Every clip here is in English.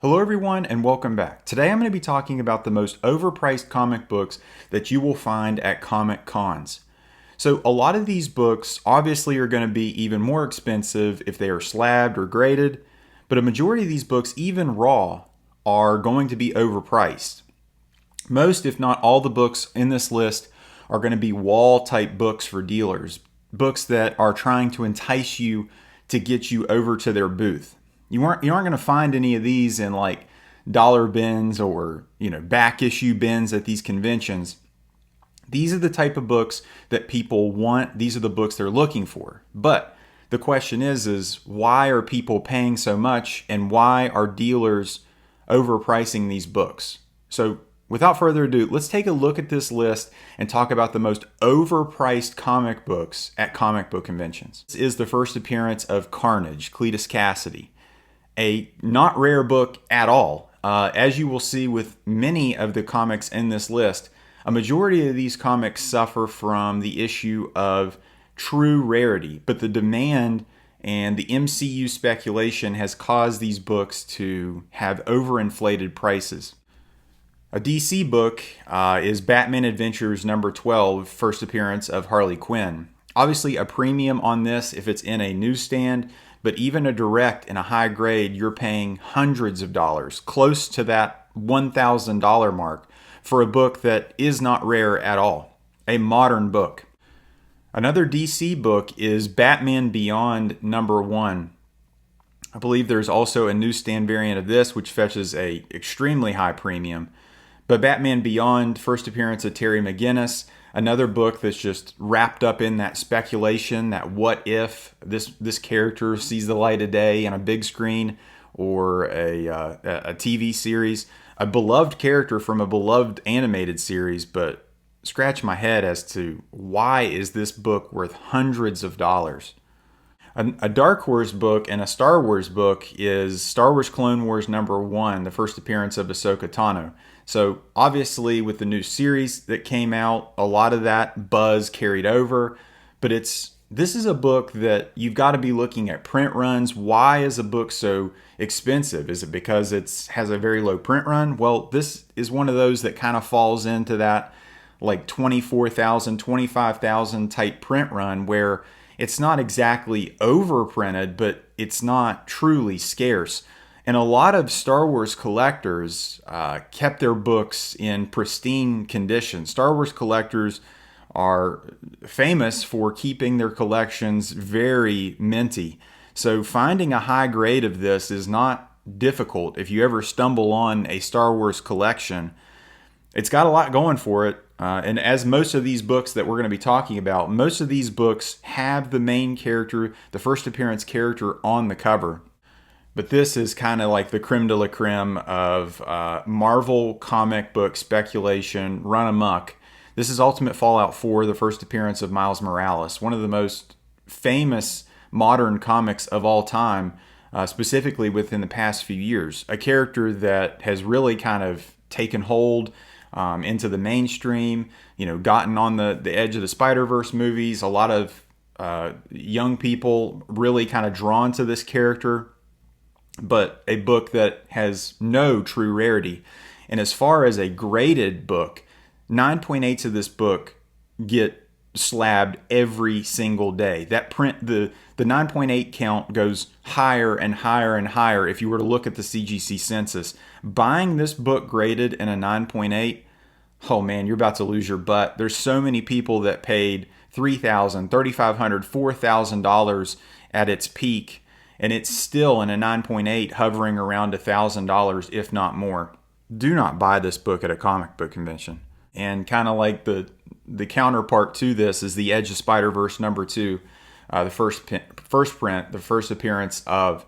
Hello everyone and welcome back. Today I'm going to be talking about the most overpriced comic books that you will find at Comic Cons. So a lot of these books obviously are going to be even more expensive if they are slabbed or graded, but a majority of these books, even raw, are going to be overpriced. Most, if not all, the books in this list are going to be wall type books for dealers, books that are trying to entice you to get you over to their booth. You aren't going to find any of these in like dollar bins or back issue bins at these conventions. These are the type of books that people want. These are the books they're looking for. But the question is why are people paying so much, and why are dealers overpricing these books? So without further ado, let's take a look at this list and talk about the most overpriced comic books at comic book conventions. This is the first appearance of Carnage, Cletus Cassidy. A not rare book at all. As you will see with many of the comics in this list, a majority of these comics suffer from the issue of true rarity, but the demand and the MCU speculation has caused these books to have overinflated prices. A DC book is Batman Adventures number 12, first appearance of Harley Quinn. Obviously a premium on this if it's in a newsstand, but even a direct and a high grade, you're paying hundreds of dollars, close to that $1,000 mark for a book that is not rare at all, a modern book. Another DC book is Batman Beyond number 1. I believe there's also a newsstand variant of this which fetches a extremely high premium. But Batman Beyond, first appearance of Terry McGinnis, another book that's just wrapped up in that speculation, that what if this character sees the light of day on a big screen or a TV series, a beloved character from a beloved animated series, but scratch my head as to why is this book worth hundreds of dollars. A Dark Horse book and a Star Wars book is Star Wars Clone Wars number 1, the first appearance of Ahsoka Tano. So obviously with the new series that came out, a lot of that buzz carried over, but this is a book that you've got to be looking at print runs. Why is a book so expensive? Is it because it has a very low print run? Well, this is one of those that kind of falls into that like 24,000, 25,000 type print run where it's not exactly overprinted, but it's not truly scarce. And a lot of Star Wars collectors kept their books in pristine condition. Star Wars collectors are famous for keeping their collections very minty. So finding a high grade of this is not difficult. If you ever stumble on a Star Wars collection, it's got a lot going for it. And as most of these books that we're going to be talking about, most of these books have the main character, the first appearance character on the cover. But this is kind of like the creme de la creme of Marvel comic book speculation run amok. This is Ultimate Fallout 4, the first appearance of Miles Morales, one of the most famous modern comics of all time, specifically within the past few years. A character that has really kind of taken hold into the mainstream, gotten on the edge of the Spiderverse movies. A lot of young people really kind of drawn to this character, but a book that has no true rarity. And as far as a graded book, 9.8s of this book get slabbed every single day. That print, the 9.8 count goes higher and higher and higher if you were to look at the CGC census. Buying this book graded in a 9.8, oh man, you're about to lose your butt. There's so many people that paid $3,000, $3,500, $4,000 at its peak, and it's still in a 9.8 hovering around $1,000, if not more. Do not buy this book at a comic book convention. And kind of like the counterpart to this is the Edge of Spiderverse number 2, the first print, the first appearance of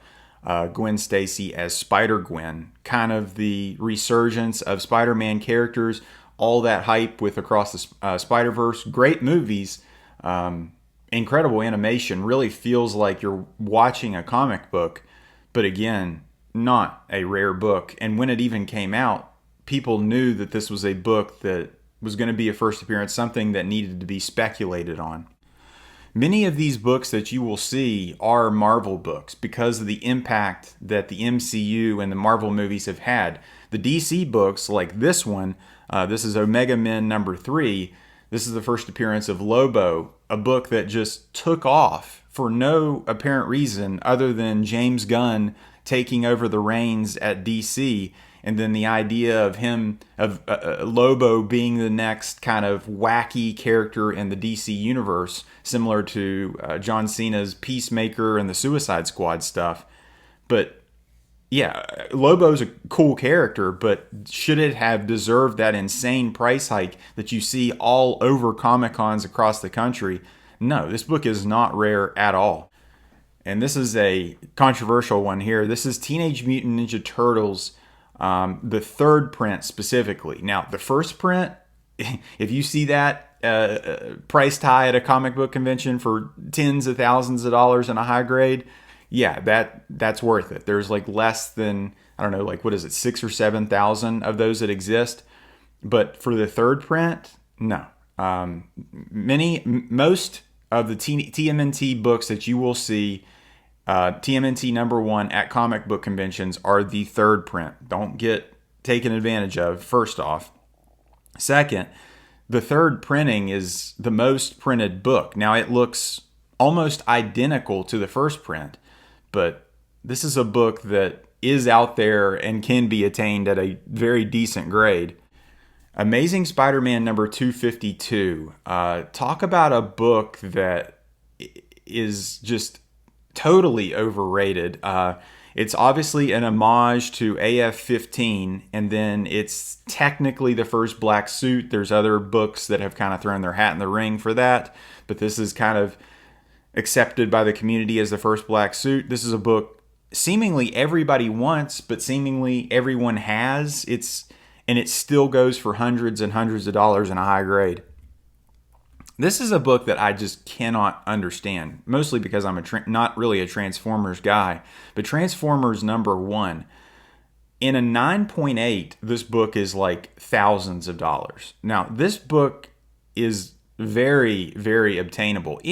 Gwen Stacy as Spider-Gwen. Kind of the resurgence of Spider-Man characters, all that hype with Across the Spider-Verse. Great movies, incredible animation, really feels like you're watching a comic book, but again, not a rare book. And when it even came out, people knew that this was a book that was going to be a first appearance, something that needed to be speculated on. Many of these books that you will see are Marvel books because of the impact that the MCU and the Marvel movies have had. The DC books, like this one, this is Omega Men #3. This is the first appearance of Lobo, a book that just took off for no apparent reason other than James Gunn taking over the reins at DC, and then the idea of Lobo being the next kind of wacky character in the DC universe, similar to John Cena's Peacemaker and the Suicide Squad stuff. But yeah, Lobo's a cool character, but should it have deserved that insane price hike that you see all over Comic Cons across the country? No, this book is not rare at all. And this is a controversial one here. This is Teenage Mutant Ninja Turtles, the third print specifically. Now, the first print, if you see that priced high at a comic book convention for tens of thousands of dollars in a high grade, yeah, that's worth it. There's like less than, I don't know, like what is it, 6,000 or 7,000 of those that exist. But for the third print, no. Most of the TMNT books that you will see, TMNT #1 at comic book conventions, are the third print. Don't get taken advantage of, first off. Second, the third printing is the most printed book. Now, it looks almost identical to the first print, but this is a book that is out there and can be attained at a very decent grade. Amazing Spider-Man #252. Talk about a book that is just totally overrated. It's obviously an homage to AF-15, and then it's technically the first black suit. There's other books that have kind of thrown their hat in the ring for that, but this is kind of accepted by the community as the first black suit. This is a book seemingly everybody wants, but seemingly everyone has. And it still goes for hundreds and hundreds of dollars in a high grade. This is a book that I just cannot understand, mostly because I'm not really a Transformers guy. But Transformers #1, in a 9.8, this book is like thousands of dollars. Now, this book is very, very obtainable.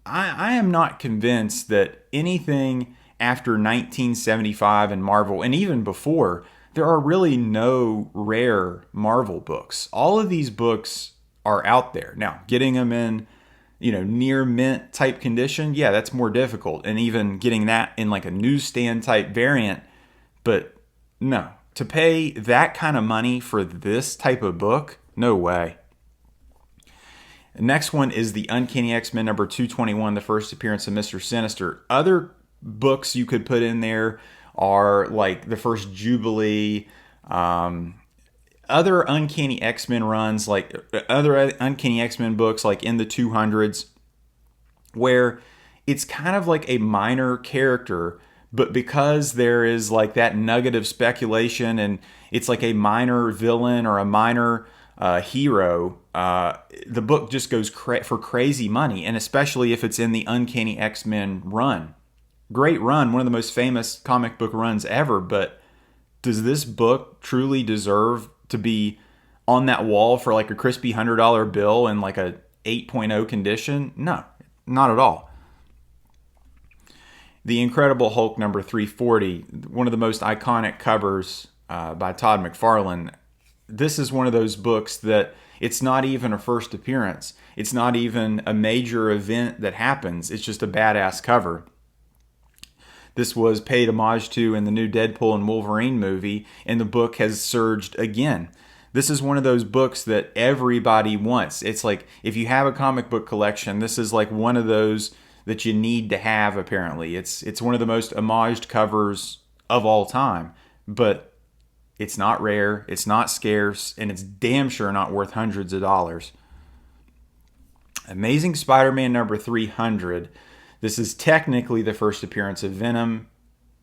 I am not convinced that anything after 1975 and Marvel, and even before, there are really no rare Marvel books. All of these books are out there. Now, getting them in, near mint type condition, yeah, that's more difficult. And even getting that in like a newsstand type variant. But no, to pay that kind of money for this type of book, no way. The next one is the Uncanny XMen #221, the first appearance of Mr. Sinister. Other books you could put in there are like the first Jubilee, other Uncanny X-Men runs, like other Uncanny X-Men books like in the 200s, where it's kind of like a minor character, but because there is like that nugget of speculation and it's like a minor villain or a minor hero, the book just goes for crazy money, and especially if it's in the Uncanny X-Men run. Great run, one of the most famous comic book runs ever, but does this book truly deserve to be on that wall for like a crispy $100 bill in like a 8.0 condition? No, not at all. The Incredible Hulk #340, one of the most iconic covers by Todd McFarlane. This is one of those books that it's not even a first appearance. It's not even a major event that happens. It's just a badass cover. This was paid homage to in the new Deadpool and Wolverine movie, and the book has surged again. This is one of those books that everybody wants. It's like, if you have a comic book collection, this is like one of those that you need to have, apparently. It's one of the most homaged covers of all time, but it's not rare, it's not scarce, and it's damn sure not worth hundreds of dollars. Amazing Spider-Man #300. This is technically the first appearance of Venom,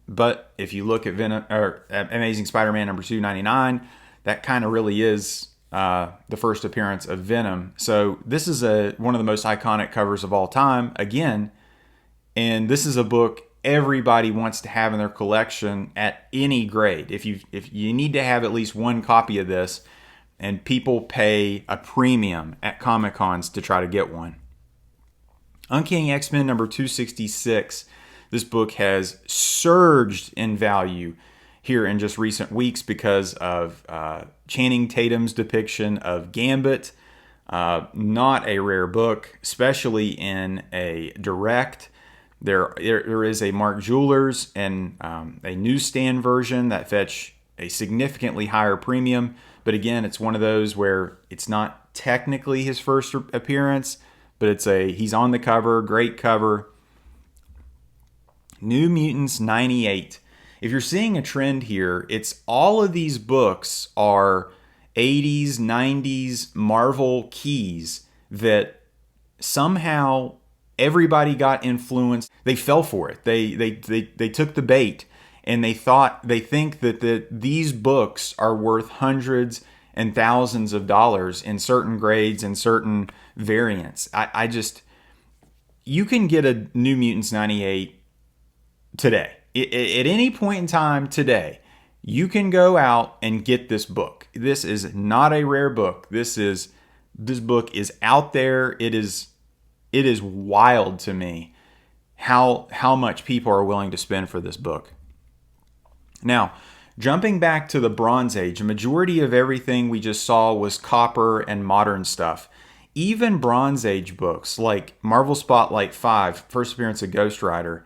but if you look at Amazing Spider-Man #299, that kind of really is the first appearance of Venom. So this is one of the most iconic covers of all time, again, and this is a book everybody wants to have in their collection at any grade. If you need to have at least one copy of this, and people pay a premium at Comic Cons to try to get one. Uncanny XMen number 266. This book has surged in value here in just recent weeks because of Channing Tatum's depiction of Gambit. Not a rare book, especially in a direct. There is a Mark Jewelers and a newsstand version that fetch a significantly higher premium. But again, it's one of those where it's not technically his first appearance, but he's on the cover, great cover. New Mutants 98. If you're seeing a trend here, it's all of these books are 80s, 90s Marvel keys that somehow everybody got influenced. They fell for it. They took the bait, and they think that these books are worth hundreds and thousands of dollars in certain grades and certain variants. You can get a New Mutants 98 today. At any point in time today, you can go out and get this book. This is not a rare book. This book is out there. It is wild to me how much people are willing to spend for this book. Now, jumping back to the Bronze Age, a majority of everything we just saw was copper and modern stuff. Even Bronze Age books like Marvel Spotlight 5, first appearance of Ghost Rider,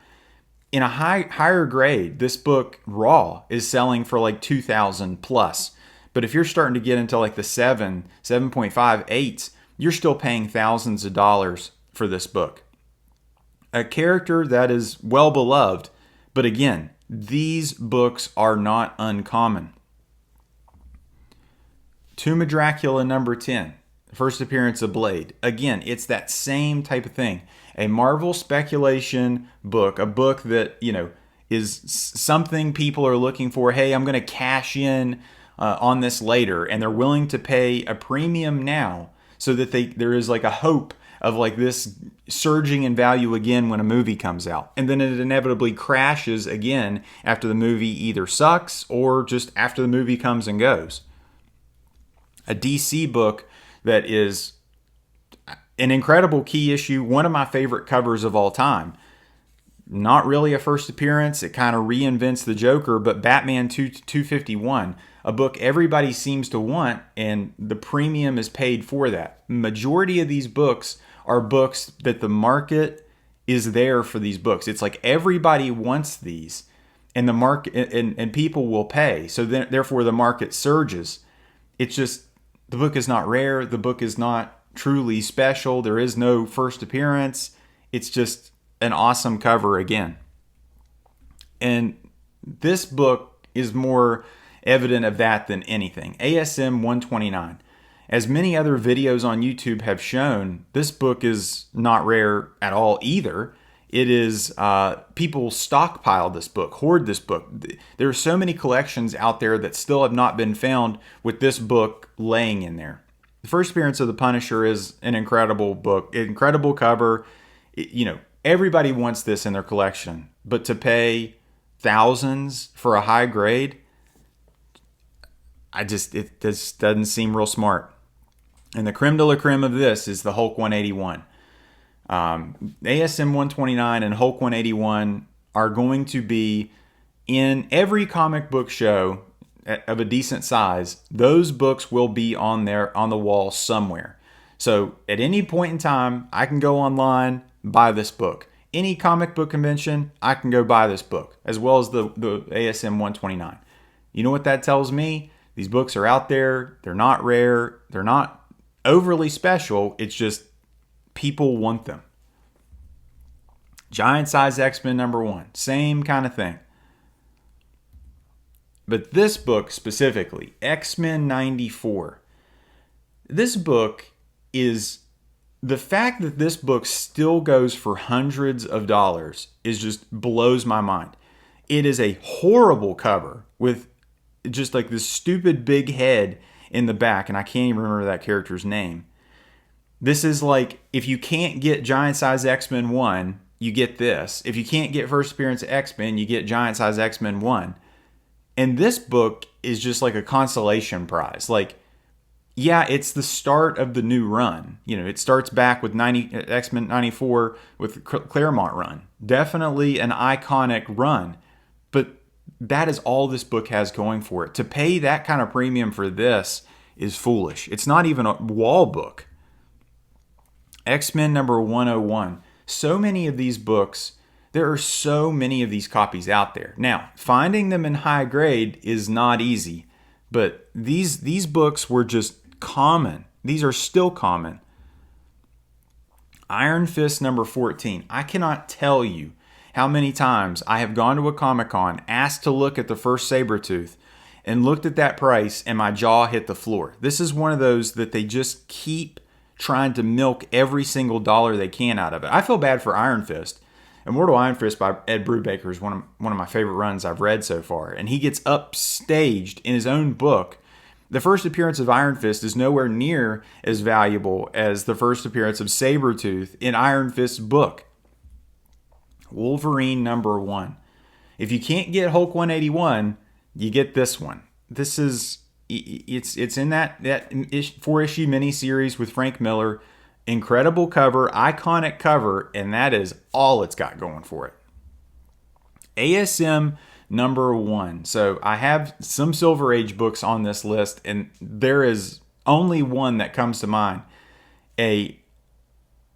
in a higher grade, this book raw is selling for like $2,000 plus. But if you're starting to get into like the 7.5, 8s, you're still paying thousands of dollars for this book. A character that is well beloved, but again, these books are not uncommon. Tomb of Dracula number 10, first appearance of Blade. Again, it's that same type of thing. A Marvel speculation book, a book that, is something people are looking for. Hey, I'm going to cash in on this later, and they're willing to pay a premium now so that there is like a hope of like this surging in value again when a movie comes out. And then it inevitably crashes again after the movie either sucks or just after the movie comes and goes. A DC book that is an incredible key issue, one of my favorite covers of all time. Not really a first appearance. It kind of reinvents the Joker, but Batman 251, a book everybody seems to want, and the premium is paid for that. Majority of these books are books that the market is there for these books. It's like everybody wants these, and the market and people will pay. So therefore the market surges. It's just the book is not rare. The book is not truly special. There is no first appearance. It's just an awesome cover again. And this book is more evident of that than anything. ASM 129. As many other videos on YouTube have shown, this book is not rare at all either. It is, people stockpile this book, hoard this book. There are so many collections out there that still have not been found with this book laying in there. The first appearance of the Punisher is an incredible book, incredible cover. Everybody wants this in their collection, but to pay thousands for a high grade, it just doesn't seem real smart. And the creme de la creme of this is the Hulk 181. ASM 129 and Hulk 181 are going to be in every comic book show of a decent size. Those books will be on the wall somewhere. So at any point in time, I can go online, buy this book. Any comic book convention, I can go buy this book, as well as the ASM 129. You know what that tells me? These books are out there. They're not rare. They're not overly special. It's just people want them. Giant Size X-Men number 1. Same kind of thing. But this book specifically, X-Men 94. This book is... The fact that this book still goes for hundreds of dollars is just blows my mind. It is a horrible cover with just like this stupid big head in the back, and I can't even remember that character's name. This is like, if you can't get Giant Size X-Men 1, you get this. If you can't get first appearance of X-Men, you get Giant Size X-Men 1. And this book is just like a consolation prize. Like, Yeah, it's the start of the new run. You know, it starts back with X-Men 94 with the Claremont run. Definitely an iconic run, but that is all this book has going for it. To pay that kind of premium for this is foolish. It's not even a wall book. X-Men number 101. So many of these books, there are so many of these copies out there. Now, finding them in high grade is not easy, but these books were just common. These are still common. Iron Fist number 14. I cannot tell you how many times I have gone to a Comic-Con, asked to look at the first Sabretooth, and looked at that price and my jaw hit the floor. This is one of those that they just keep trying to milk every single dollar they can out of it. I feel bad for Iron Fist. Immortal Iron Fist by Ed Brubaker is one of my favorite runs I've read so far. And he gets upstaged in his own book. The first appearance of Iron Fist is nowhere near as valuable as the first appearance of Sabretooth in Iron Fist's book. Wolverine number 1. If you can't get Hulk 181, you get this one. This is, it's in that 4-issue miniseries with Frank Miller. Incredible cover, iconic cover, and that is all it's got going for it. ASM number 1. So I have some Silver Age books on this list, and there is only one that comes to mind. A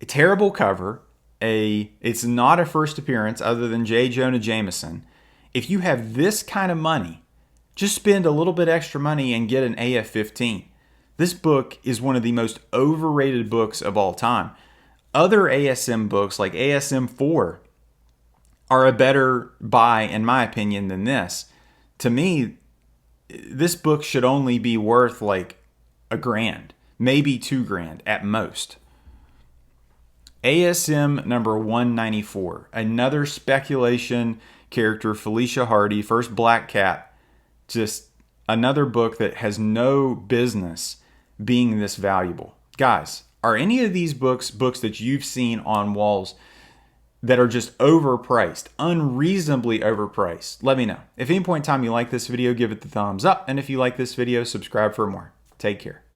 terrible cover. It's not a first appearance other than J. Jonah Jameson. If you have this kind of money, just spend a little bit extra money and get an AF-15. This book is one of the most overrated books of all time. Other ASM books like ASM-4 are a better buy, in my opinion, than this. To me, this book should only be worth like $1,000, maybe $2,000 at most. ASM number 194, another speculation character, Felicia Hardy, first Black Cat. Just another book that has no business being this valuable. Guys, are any of these books that you've seen on walls that are just overpriced, unreasonably overpriced? Let me know. If at any point in time you like this video, give it the thumbs up. And if you like this video, subscribe for more. Take care.